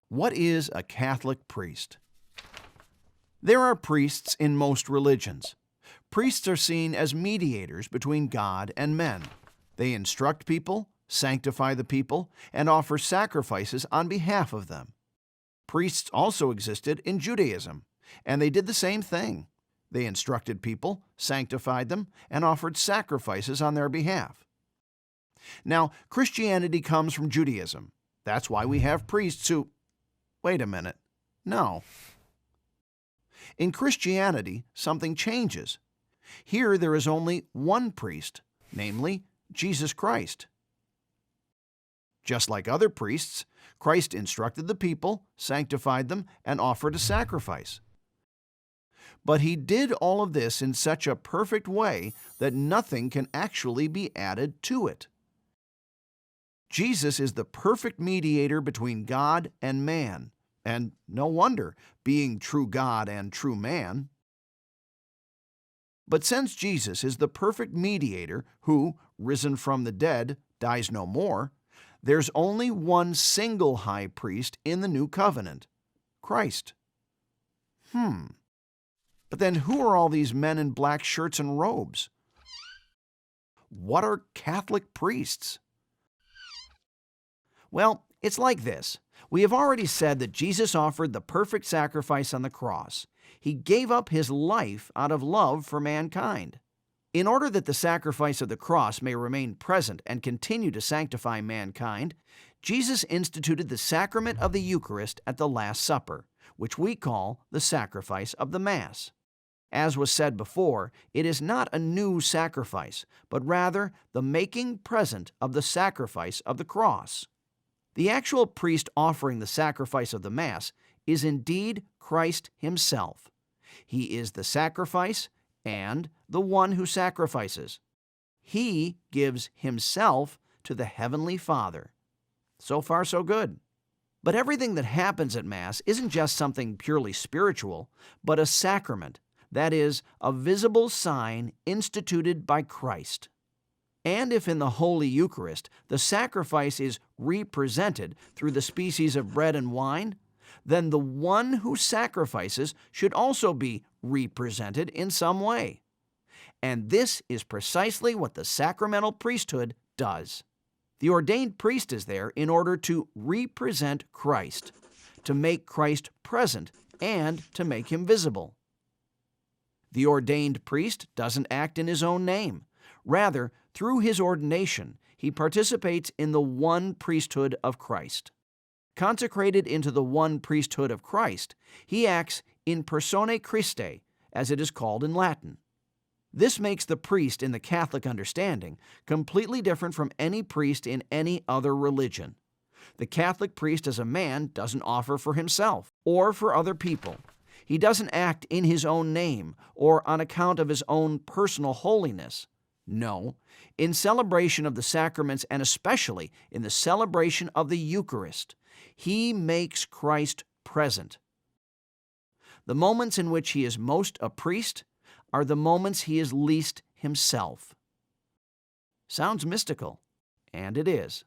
What is a Catholic priest? There are priests in most religions. Priests are seen as mediators between God and men. They instruct people, sanctify the people, and offer sacrifices on behalf of them. Priests also existed in Judaism, and they did the same thing. They instructed people, sanctified them, and offered sacrifices on their behalf. Now, Christianity comes from Judaism. That's why we have priests who... Wait a minute. No. In Christianity, something changes. Here there is only one priest, namely Jesus Christ. Just like other priests, Christ instructed the people, sanctified them, and offered a sacrifice. But he did all of this in such a perfect way that nothing can actually be added to it. Jesus is the perfect mediator between God and man, and no wonder, being true God and true man. But since Jesus is the perfect mediator who, risen from the dead, dies no more, there's only one single high priest in the new covenant, Christ. But then who are all these men in black shirts and robes? What are Catholic priests? Well, it's like this. We have already said that Jesus offered the perfect sacrifice on the cross. He gave up his life out of love for mankind. In order that the sacrifice of the cross may remain present and continue to sanctify mankind, Jesus instituted the sacrament of the Eucharist at the Last Supper, which we call the sacrifice of the Mass. As was said before, it is not a new sacrifice, but rather the making present of the sacrifice of the cross. The actual priest offering the sacrifice of the Mass is indeed Christ himself. He is the sacrifice and the one who sacrifices. He gives himself to the Heavenly Father. So far, so good. But everything that happens at Mass isn't just something purely spiritual, but a sacrament, that is, a visible sign instituted by Christ. And if in the Holy Eucharist the sacrifice is represented through the species of bread and wine, then the one who sacrifices should also be represented in some way. And this is precisely what the sacramental priesthood does. The ordained priest is there in order to represent Christ, to make Christ present, and to make him visible. The ordained priest doesn't act in his own name. Rather, through his ordination, he participates in the one priesthood of Christ. Consecrated into the one priesthood of Christ, he acts in persone Christi, as it is called in Latin. This makes the priest in the Catholic understanding completely different from any priest in any other religion. The Catholic priest as a man doesn't offer for himself or for other people. He doesn't act in his own name or on account of his own personal holiness. No, in celebration of the sacraments and especially in the celebration of the Eucharist, he makes Christ present. The moments in which he is most a priest are the moments he is least himself. Sounds mystical, and it is.